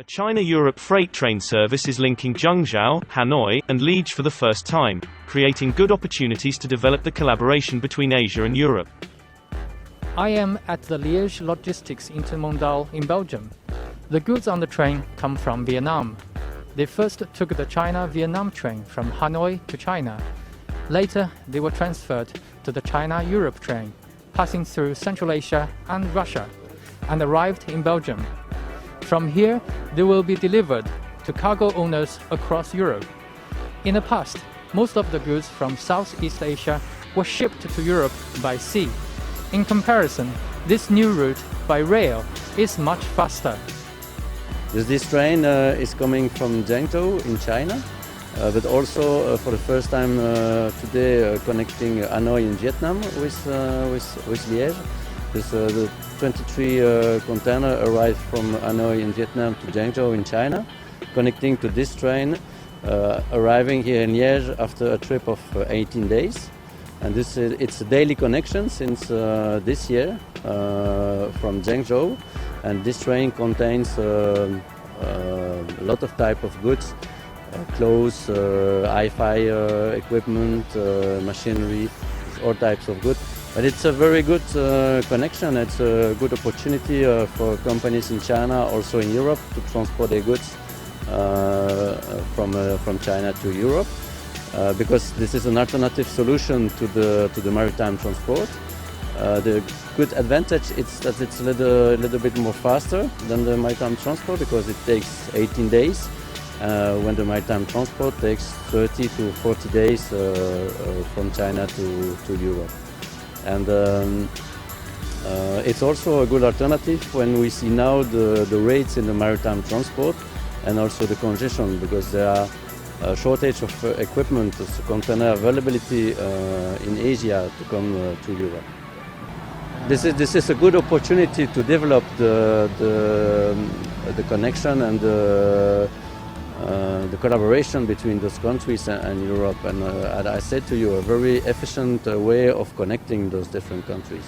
A China-Europe freight train service is linking Zhengzhou, Hanoi, and Liege for the first time, creating good opportunities to develop the collaboration between Asia and Europe. I am at the Liège Logistics Intermodal in Belgium. The goods on the train come from Vietnam. They first took the China-Vietnam train from Hanoi to China. Later, they were transferred to the China-Europe train, passing through Central Asia and Russia, and arrived in Belgium. From here, they will be delivered to cargo owners across Europe. In the past, most of the goods from Southeast Asia were shipped to Europe by sea. In comparison, this new route by rail is much faster. This train is coming from Zhengzhou in China, but also for the first time today connecting Hanoi in Vietnam with Liège. The 23 container arrived from Hanoi in Vietnam to Zhengzhou in China, connecting to this train, arriving here in Liège after a trip of 18 days. And it's a daily connection since this year from Zhengzhou. And this train contains a lot of type of goods, clothes, hi-fi equipment, machinery, all types of goods. But it's a very good connection. It's a good opportunity for companies in China, also in Europe, to transport their goods from China to Europe, because this is an alternative solution to the maritime transport. The good advantage is that it's a little bit more faster than the maritime transport, because it takes 18 days, when the maritime transport takes 30 to 40 days from China to Europe. And it's also a good alternative when we see now the rates in the maritime transport and also the congestion, because there are a shortage of equipment, container availability in Asia to come to Europe. This is a good opportunity to develop the connection and the collaboration between those countries and Europe, and I said to you, a very efficient way of connecting those different countries.